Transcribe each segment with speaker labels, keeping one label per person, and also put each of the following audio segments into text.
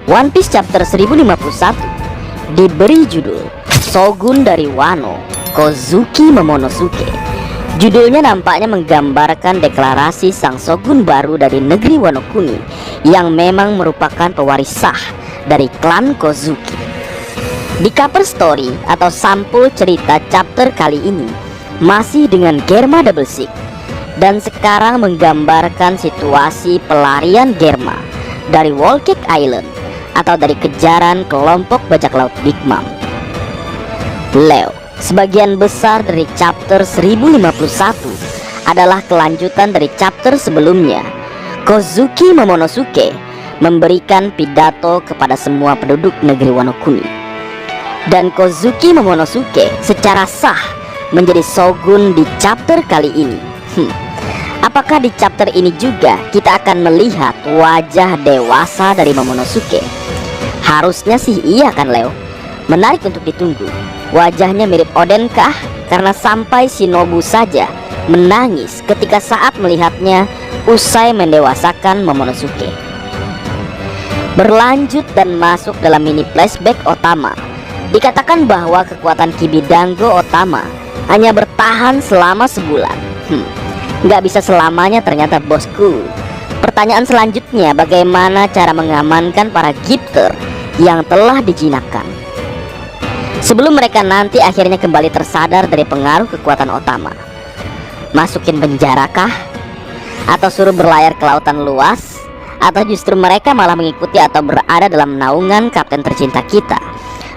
Speaker 1: One Piece chapter 1051 diberi judul Shogun dari Wano, Kozuki Momonosuke. Judulnya nampaknya menggambarkan deklarasi sang shogun baru dari negeri Wano Kuni yang memang merupakan pewaris sah dari klan Kozuki. Di cover story atau sampul cerita chapter kali ini masih dengan Germa Double Six, dan sekarang menggambarkan situasi pelarian Germa dari Whole Cake Island atau dari kejaran kelompok bajak laut Big Mom. Leo, sebagian besar dari chapter 1051 adalah kelanjutan dari chapter sebelumnya. Kozuki Momonosuke memberikan pidato kepada semua penduduk negeri Wano Kuni, dan Kozuki Momonosuke secara sah menjadi shogun di chapter kali ini. Apakah di chapter ini juga kita akan melihat wajah dewasa dari Momonosuke? Harusnya sih iya kan Leo? Menarik untuk ditunggu. Wajahnya mirip Oden kah? Karena sampai Shinobu saja menangis ketika saat melihatnya usai mendewasakan Momonosuke. Berlanjut dan masuk dalam mini flashback Otama, dikatakan bahwa kekuatan Kibidango Otama hanya bertahan selama sebulan. Nggak bisa selamanya ternyata bosku. Pertanyaan selanjutnya, bagaimana cara mengamankan para gifter yang telah dijinakkan sebelum mereka nanti akhirnya kembali tersadar dari pengaruh kekuatan Otama? Masukin penjara kah? Atau suruh berlayar ke lautan luas? Atau justru mereka malah mengikuti atau berada dalam naungan kapten tercinta kita,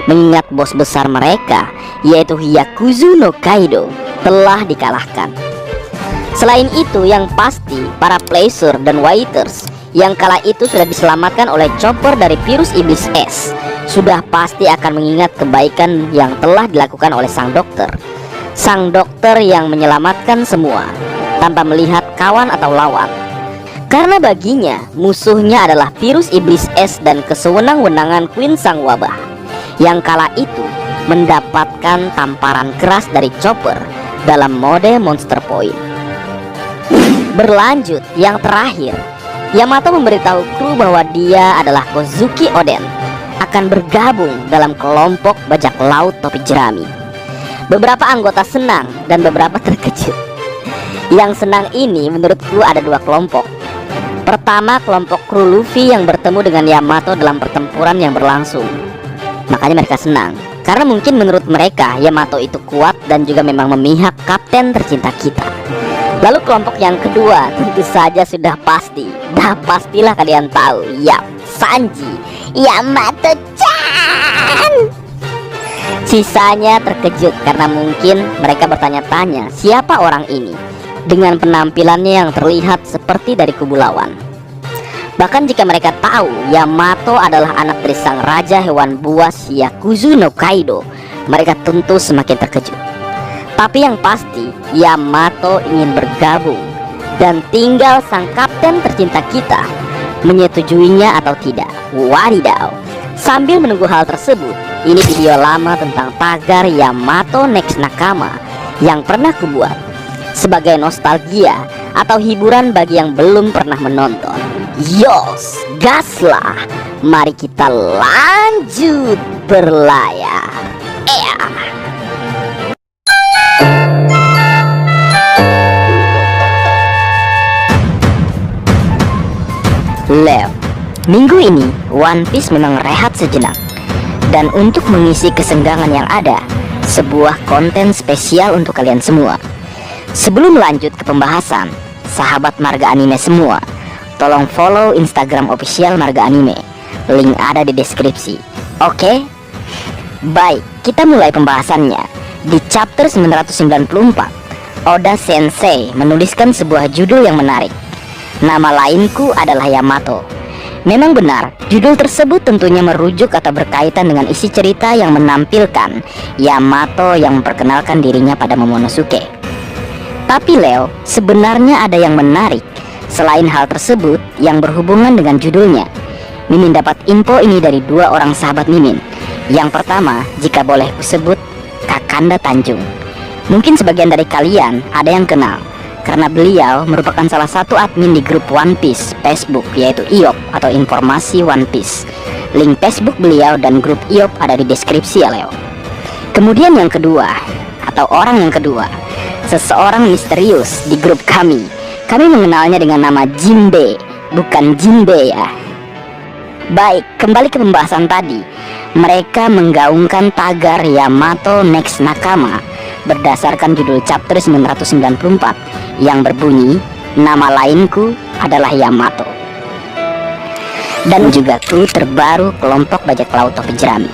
Speaker 1: mengingat bos besar mereka yaitu Hyakuzu no Kaido telah dikalahkan? Selain itu, yang pasti para Placer dan Waiters yang kala itu sudah diselamatkan oleh Chopper dari virus iblis es sudah pasti akan mengingat kebaikan yang telah dilakukan oleh sang dokter. Sang dokter yang menyelamatkan semua tanpa melihat kawan atau lawan, karena baginya musuhnya adalah virus iblis es dan kesewenang-wenangan Queen sang wabah yang kala itu mendapatkan tamparan keras dari Chopper dalam mode Monster Point. Berlanjut, yang terakhir, Yamato memberitahu kru bahwa dia adalah Kozuki Oden akan bergabung dalam kelompok bajak laut topi jerami. Beberapa anggota senang dan beberapa terkejut. Yang senang ini menurutku ada dua kelompok. Pertama, kelompok kru Luffy yang bertemu dengan Yamato dalam pertempuran yang berlangsung. Makanya mereka senang, karena mungkin menurut mereka Yamato itu kuat dan juga memang memihak kapten tercinta kita. Lalu kelompok yang kedua tentu saja sudah pasti, dah pastilah kalian tahu, yap, Sanji, Yamato-chan. Sisanya terkejut karena mungkin mereka bertanya-tanya siapa orang ini dengan penampilannya yang terlihat seperti dari kubu lawan. Bahkan jika mereka tahu Yamato adalah anak dari sang raja hewan buas Hyakuzu no Kaido, mereka tentu semakin terkejut. Tapi yang pasti Yamato ingin bergabung, dan tinggal sang kapten tercinta kita menyetujuinya atau tidak. Wadidaw. Sambil menunggu hal tersebut, ini video lama tentang tagar Yamato Next Nakama yang pernah kubuat sebagai nostalgia atau hiburan bagi yang belum pernah menonton. Yos, gaslah. Mari kita lanjut berlayar. Leo, minggu ini One Piece memang rehat sejenak, dan untuk mengisi kesenggangan yang ada, sebuah konten spesial untuk kalian semua. Sebelum lanjut ke pembahasan, sahabat Marga Anime semua, tolong follow Instagram official Marga Anime, link ada di deskripsi. Oke? Baik, kita mulai pembahasannya. Di chapter 994, Oda Sensei menuliskan sebuah judul yang menarik. Nama lainku adalah Yamato. Memang benar, judul tersebut tentunya merujuk atau berkaitan dengan isi cerita yang menampilkan Yamato yang memperkenalkan dirinya pada Momonosuke. Tapi Leo, sebenarnya ada yang menarik selain hal tersebut yang berhubungan dengan judulnya. Mimin dapat info ini dari dua orang sahabat Mimin. Yang pertama, jika boleh kusebut, Kakanda Tanjung. Mungkin sebagian dari kalian ada yang kenal, karena beliau merupakan salah satu admin di grup One Piece Facebook, yaitu IOP atau Informasi One Piece. Link Facebook beliau dan grup IOP ada di deskripsi ya Leo. Kemudian yang kedua, atau orang yang kedua, seseorang misterius di grup kami. Kami mengenalnya dengan nama Jinbe, bukan Jinbe ya. Baik, kembali ke pembahasan tadi. Mereka menggaungkan tagar Yamato Next Nakama berdasarkan judul chapter 994 yang berbunyi, nama lainku adalah Yamato. Dan juga kru terbaru kelompok bajak laut topi jerami.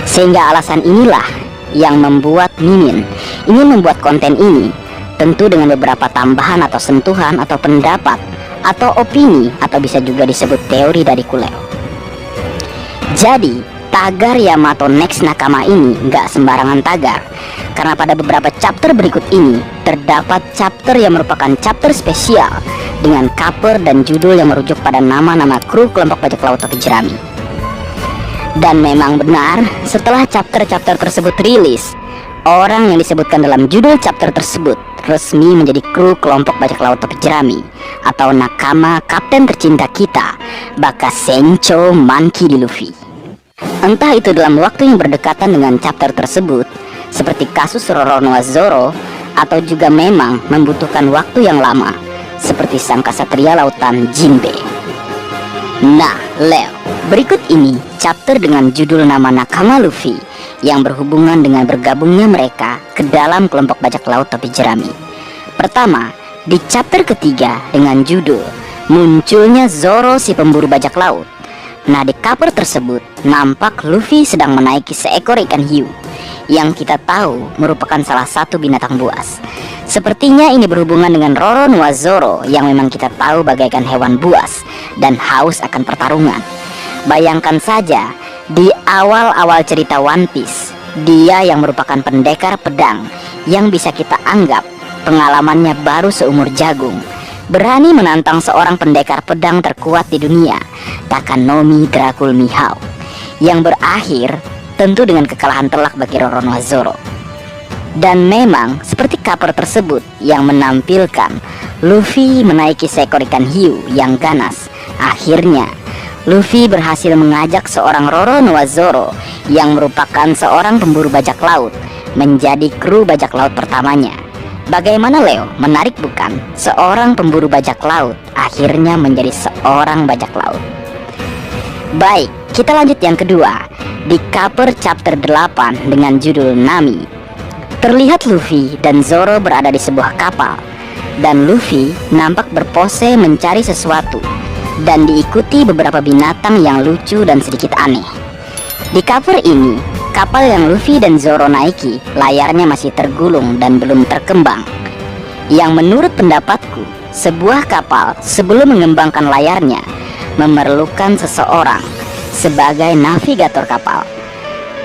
Speaker 1: Sehingga alasan inilah yang membuat Mimin ingin membuat konten ini, tentu dengan beberapa tambahan atau sentuhan atau pendapat atau opini atau bisa juga disebut teori dari Kuleo. Jadi tagar Yamato Next Nakama ini nggak sembarangan tagar, karena pada beberapa chapter berikut ini terdapat chapter yang merupakan chapter spesial dengan cover dan judul yang merujuk pada nama-nama kru kelompok bajak laut topi jerami. Dan memang benar, setelah chapter-chapter tersebut rilis, orang yang disebutkan dalam judul chapter tersebut resmi menjadi kru kelompok bajak laut topi jerami atau nakama kapten tercinta kita, Bakasencho Monkey D. Luffy. Entah itu dalam waktu yang berdekatan dengan chapter tersebut, seperti kasus Roronoa Zoro, atau juga memang membutuhkan waktu yang lama, seperti sang kasatria lautan Jinbe. Nah, Leo, berikut ini chapter dengan judul nama nakama Luffy yang berhubungan dengan bergabungnya mereka ke dalam kelompok bajak laut topi jerami. Pertama, di chapter ketiga dengan judul munculnya Zoro si pemburu bajak laut. Nah, di cover tersebut nampak Luffy sedang menaiki seekor ikan hiu yang kita tahu merupakan salah satu binatang buas. Sepertinya ini berhubungan dengan Roronoa Zoro yang memang kita tahu bagaikan hewan buas dan haus akan pertarungan. Bayangkan saja, di awal-awal cerita One Piece, dia yang merupakan pendekar pedang yang bisa kita anggap pengalamannya baru seumur jagung, berani menantang seorang pendekar pedang terkuat di dunia, Takanomi Dracul Mihawk, yang berakhir tentu dengan kekalahan telak bagi Roronoa Zoro. Dan memang seperti cover tersebut yang menampilkan Luffy menaiki seekor ikan hiu yang ganas, akhirnya Luffy berhasil mengajak seorang Roronoa Zoro yang merupakan seorang pemburu bajak laut menjadi kru bajak laut pertamanya. Bagaimana Leo? Menarik bukan? Seorang pemburu bajak laut akhirnya menjadi seorang bajak laut. Baik, kita lanjut yang kedua. Di cover chapter 8 dengan judul Nami, terlihat Luffy dan Zoro berada di sebuah kapal, dan Luffy nampak berpose mencari sesuatu dan diikuti beberapa binatang yang lucu dan sedikit aneh. Di cover ini, kapal yang Luffy dan Zoro naiki layarnya masih tergulung dan belum terkembang, yang menurut pendapatku sebuah kapal sebelum mengembangkan layarnya memerlukan seseorang sebagai navigator kapal.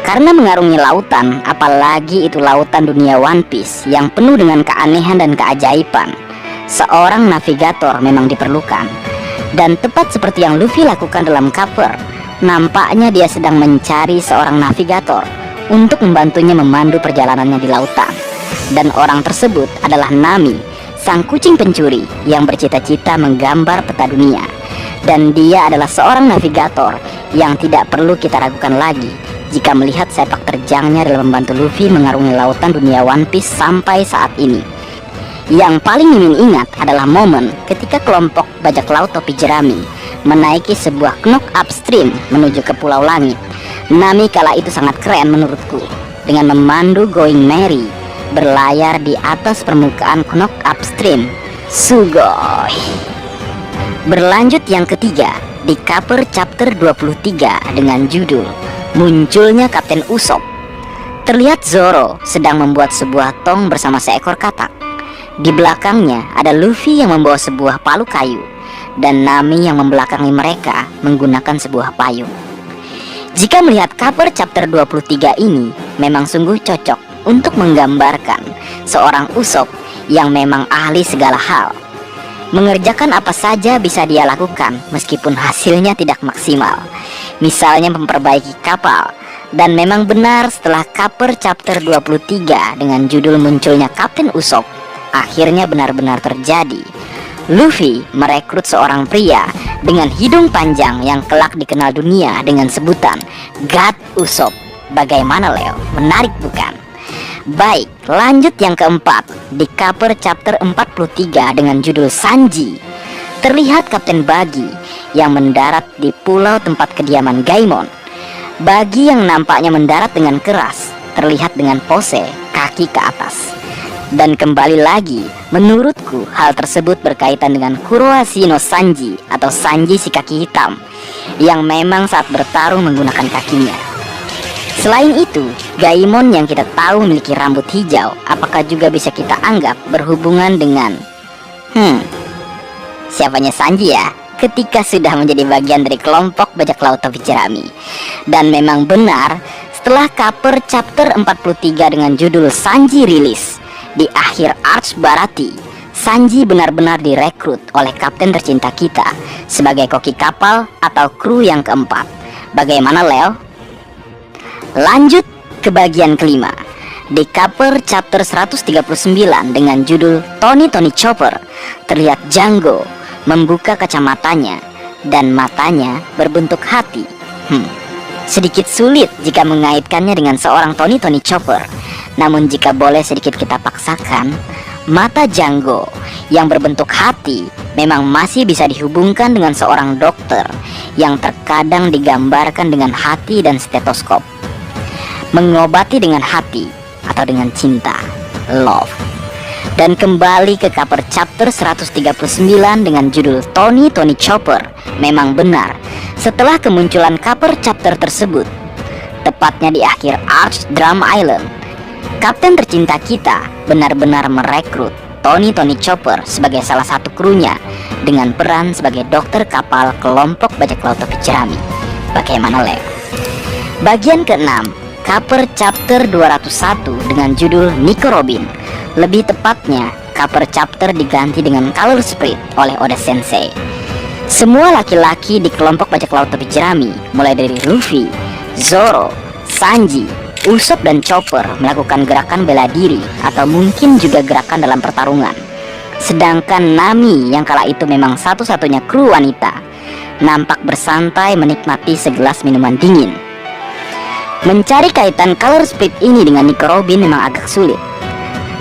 Speaker 1: Karena mengarungi lautan, apalagi itu lautan dunia One Piece yang penuh dengan keanehan dan keajaiban, seorang navigator memang diperlukan. Dan tepat seperti yang Luffy lakukan dalam cover, nampaknya dia sedang mencari seorang navigator untuk membantunya memandu perjalanannya di lautan. Dan orang tersebut adalah Nami, sang kucing pencuri yang bercita-cita menggambar peta dunia. Dan dia adalah seorang navigator yang tidak perlu kita ragukan lagi jika melihat sepak terjangnya dalam membantu Luffy mengarungi lautan dunia One Piece sampai saat ini. Yang paling Mimin ingat adalah momen ketika kelompok bajak laut topi jerami menaiki sebuah knock upstream menuju ke Pulau Langit. Nami kala itu sangat keren menurutku, dengan memandu Going Merry berlayar di atas permukaan knock upstream. Sugoi. Berlanjut yang ketiga, di cover chapter 23 dengan judul munculnya Kapten Usopp. Terlihat Zoro sedang membuat sebuah tong bersama seekor katak. Di belakangnya ada Luffy yang membawa sebuah palu kayu, dan Nami yang membelakangi mereka menggunakan sebuah payung. Jika melihat cover chapter 23 ini, memang sungguh cocok untuk menggambarkan seorang Usopp yang memang ahli segala hal. Mengerjakan apa saja bisa dia lakukan meskipun hasilnya tidak maksimal. Misalnya memperbaiki kapal. Dan memang benar setelah cover chapter 23 dengan judul munculnya Kapten Usopp, akhirnya benar-benar terjadi. Luffy merekrut seorang pria dengan hidung panjang yang kelak dikenal dunia dengan sebutan God Usopp. Bagaimana Leo? Menarik bukan? Baik, lanjut yang keempat. Di cover chapter 43 dengan judul Sanji, terlihat Kapten Buggy yang mendarat di pulau tempat kediaman Gaimon. Buggy yang nampaknya mendarat dengan keras, terlihat dengan pose kaki ke atas. Dan kembali lagi, menurutku hal tersebut berkaitan dengan Kurohashi no Sanji atau Sanji si kaki hitam, yang memang saat bertarung menggunakan kakinya. Selain itu, Gaimon yang kita tahu memiliki rambut hijau, apakah juga bisa kita anggap berhubungan dengan siapanya Sanji ya, ketika sudah menjadi bagian dari kelompok bajak laut topi jerami. Dan memang benar, setelah cover chapter 43 dengan judul Sanji rilis, di akhir arc Baratie, Sanji benar-benar direkrut oleh kapten tercinta kita sebagai koki kapal atau kru yang keempat. Bagaimana Leo? Lanjut ke bagian kelima. Di cover chapter 139 dengan judul Tony Chopper, terlihat Django membuka kacamatanya dan matanya berbentuk hati. Sedikit sulit jika mengaitkannya dengan seorang Tony Chopper. Namun jika boleh sedikit kita paksakan, mata Django yang berbentuk hati memang masih bisa dihubungkan dengan seorang dokter yang terkadang digambarkan dengan hati dan stetoskop. Mengobati dengan hati atau dengan cinta, love. Dan kembali ke cover chapter 139 dengan judul Tony Chopper. Memang benar, setelah kemunculan cover chapter tersebut, tepatnya di akhir arc Drum Island, kapten tercinta kita benar-benar merekrut Tony Chopper sebagai salah satu krunya dengan peran sebagai dokter kapal kelompok bajak laut topi jerami. Bagaimana Leo? Bagian ke-6, cover chapter 201 dengan judul Nico Robin. Lebih tepatnya, cover chapter diganti dengan Color Sprite oleh Oda Sensei. Semua laki-laki di kelompok bajak laut topi jerami, mulai dari Luffy, Zoro, Sanji, Usopp dan Chopper melakukan gerakan bela diri atau mungkin juga gerakan dalam pertarungan. Sedangkan Nami yang kala itu memang satu-satunya kru wanita, nampak bersantai menikmati segelas minuman dingin. Mencari kaitan Color Sprite ini dengan Nico Robin memang agak sulit.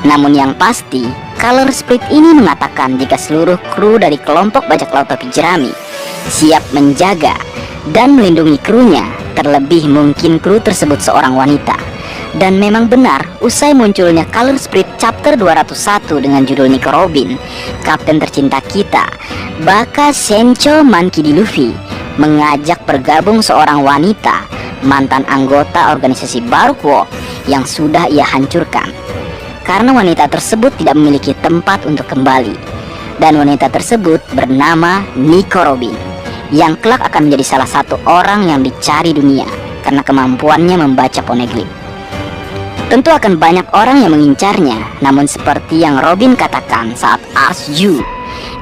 Speaker 1: Namun yang pasti, Color Sprite ini mengatakan jika seluruh kru dari kelompok bajak laut topi jerami siap menjaga dan melindungi krunya, terlebih mungkin kru tersebut seorang wanita. Dan memang benar, usai munculnya Color Sprite chapter 201 dengan judul Nico Robin, kapten tercinta kita, Baka Sencho Mankidi Luffy, mengajak bergabung seorang wanita, mantan anggota organisasi Baruch yang sudah ia hancurkan. Karena wanita tersebut tidak memiliki tempat untuk kembali. Dan wanita tersebut bernama Nico Robin, yang kelak akan menjadi salah satu orang yang dicari dunia karena kemampuannya membaca poneglyph. Tentu akan banyak orang yang mengincarnya, namun seperti yang Robin katakan saat Ars You,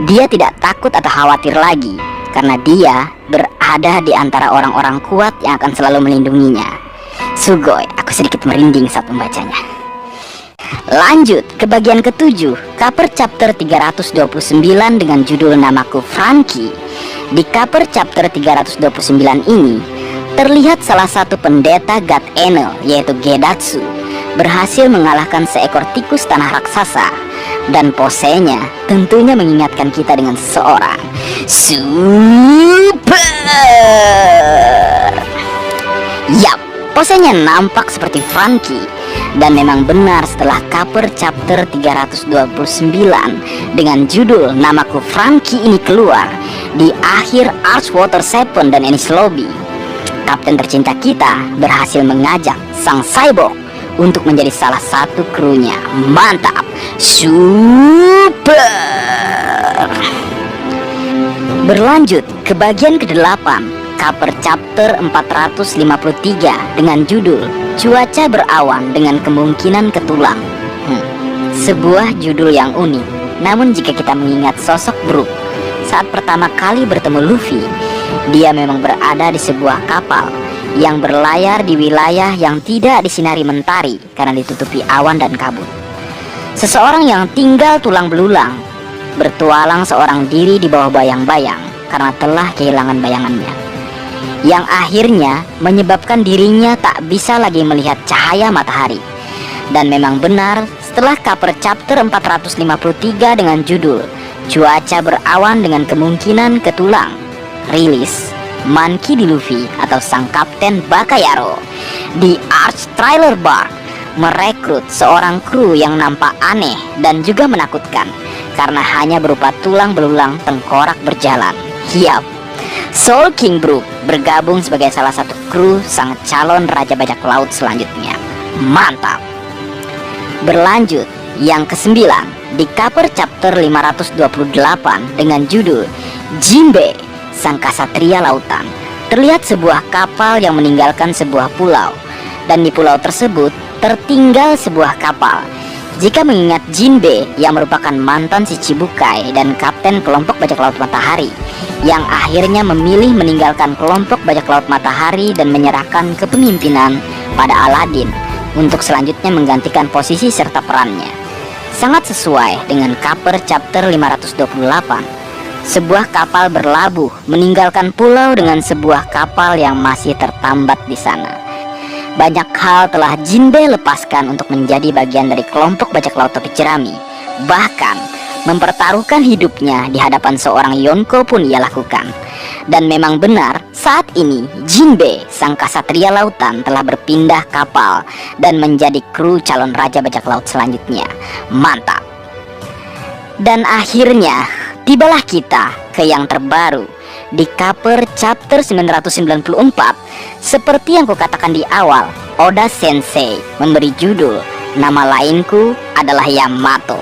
Speaker 1: dia tidak takut atau khawatir lagi karena dia berada di antara orang-orang kuat yang akan selalu melindunginya. Sugoi, aku sedikit merinding saat membacanya. Lanjut ke bagian ke-7, cover chapter 329 dengan judul Namaku Franky. Di cover chapter 329 ini, terlihat salah satu pendeta God Enel, yaitu Gedatsu, berhasil mengalahkan seekor tikus tanah raksasa. Dan posenya tentunya mengingatkan kita dengan seseorang super. Yap, posenya nampak seperti Franky. Dan memang benar, setelah cover chapter 329 dengan judul Namaku Franky ini keluar di akhir Arch Water 7 dan Enies Lobby, kapten tercinta kita berhasil mengajak sang cyborg untuk menjadi salah satu krunya. Mantap, super. Berlanjut ke bagian ke-8, cover chapter 453 dengan judul Cuaca Berawan dengan Kemungkinan Ketulang. Sebuah judul yang unik. Namun jika kita mengingat sosok Brook saat pertama kali bertemu Luffy, dia memang berada di sebuah kapal yang berlayar di wilayah yang tidak disinari mentari karena ditutupi awan dan kabut. Seseorang yang tinggal tulang belulang, bertualang seorang diri di bawah bayang-bayang, karena telah kehilangan bayangannya, yang akhirnya menyebabkan dirinya tak bisa lagi melihat cahaya matahari. Dan memang benar, setelah cover chapter 453 dengan judul Cuaca Berawan dengan Kemungkinan Ketulang, rilis, Monkey D. Luffy atau sang Kapten Bakayaro di Arch Trailer Bar merekrut seorang kru yang nampak aneh dan juga menakutkan karena hanya berupa tulang belulang tengkorak berjalan. Yap, Soul King Brook bergabung sebagai salah satu kru sang calon Raja Bajak Laut selanjutnya. Mantap. Berlanjut, yang ke-9 di cover chapter 528 dengan judul Jinbe, Sang Kasatria Lautan. Terlihat sebuah kapal yang meninggalkan sebuah pulau, dan di pulau tersebut tertinggal sebuah kapal. Jika mengingat Jinbe yang merupakan mantan si Chibukai dan kapten kelompok bajak laut matahari, yang akhirnya memilih meninggalkan kelompok bajak laut matahari dan menyerahkan kepemimpinan pada Aladdin untuk selanjutnya menggantikan posisi serta perannya. Sangat sesuai dengan cover chapter 528. Sebuah kapal berlabuh meninggalkan pulau dengan sebuah kapal yang masih tertambat di sana. Banyak hal telah Jinbe lepaskan untuk menjadi bagian dari kelompok bajak laut topi jerami. Bahkan mempertaruhkan hidupnya di hadapan seorang Yonko pun ia lakukan. Dan memang benar, saat ini Jinbe, sang kasatria lautan, telah berpindah kapal dan menjadi kru calon Raja Bajak Laut selanjutnya. Mantap. Dan akhirnya tibalah kita ke yang terbaru di cover chapter 994. Seperti yang kukatakan di awal, Oda Sensei memberi judul Nama Lainku Adalah Yamato.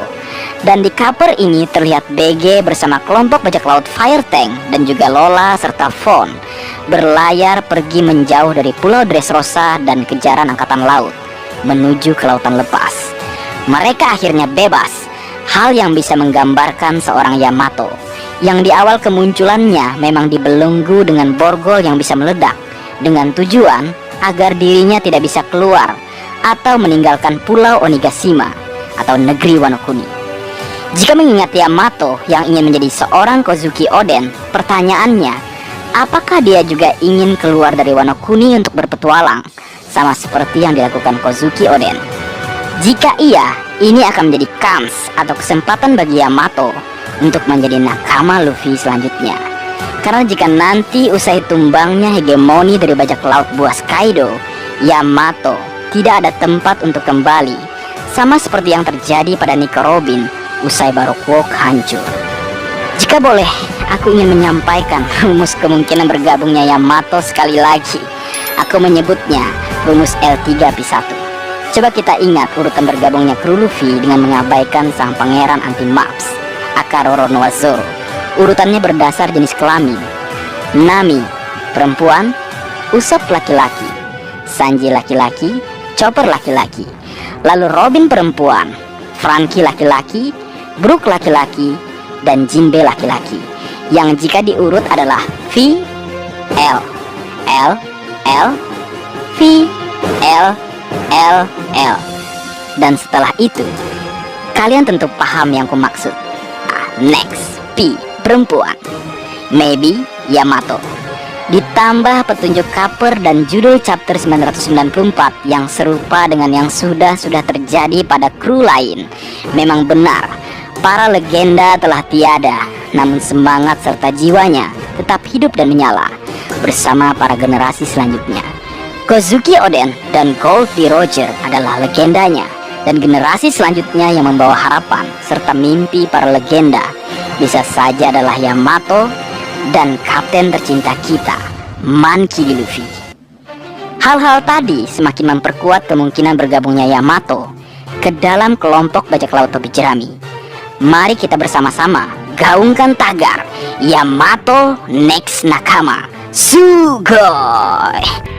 Speaker 1: Dan di cover ini terlihat BG bersama kelompok bajak laut Fire Tank dan juga Lola serta Von berlayar pergi menjauh dari Pulau Dressrosa dan kejaran angkatan laut menuju ke lautan lepas. Mereka akhirnya bebas, hal yang bisa menggambarkan seorang Yamato yang di awal kemunculannya memang dibelenggu dengan borgol yang bisa meledak dengan tujuan agar dirinya tidak bisa keluar atau meninggalkan Pulau Onigashima atau negeri Wano Kuni. Jika mengingat Yamato yang ingin menjadi seorang Kozuki Oden, pertanyaannya, apakah dia juga ingin keluar dari Wano Kuni untuk berpetualang, sama seperti yang dilakukan Kozuki Oden? Jika iya, ini akan menjadi kans atau kesempatan bagi Yamato untuk menjadi nakama Luffy selanjutnya. Karena jika nanti usai tumbangnya hegemoni dari bajak laut buas Kaido, Yamato tidak ada tempat untuk kembali, sama seperti yang terjadi pada Nico Robin usai Baroque Walk hancur. Jika boleh, aku ingin menyampaikan rumus kemungkinan bergabungnya Yamato sekali lagi. Aku menyebutnya rumus L3P1. Coba kita ingat urutan bergabungnya kru Luffy dengan mengabaikan sang pangeran anti maps, Akaroro Noa Zoro. Urutannya berdasar jenis kelamin. Nami perempuan, Usopp laki-laki, Sanji laki-laki, Chopper laki-laki. Lalu Robin perempuan, Franky laki-laki, Brook laki-laki, dan Jinbe laki-laki. Yang jika diurut adalah V, L, L, L, V, L, L, L. Dan setelah itu, kalian tentu paham yang kumaksud. Next, P, perempuan, maybe Yamato. Ditambah petunjuk cover dan judul chapter 994 yang serupa dengan yang sudah terjadi pada kru lain. Memang benar, para legenda telah tiada, namun semangat serta jiwanya tetap hidup dan menyala bersama para generasi selanjutnya. Kozuki Oden dan Goldie Roger adalah legendanya, dan generasi selanjutnya yang membawa harapan serta mimpi para legenda bisa saja adalah Yamato dan kapten tercinta kita, Monkey D. Luffy. Hal-hal tadi semakin memperkuat kemungkinan bergabungnya Yamato ke dalam kelompok bajak laut topi jerami. Mari kita bersama-sama gaungkan tagar Yamato Next Nakama Sugoi.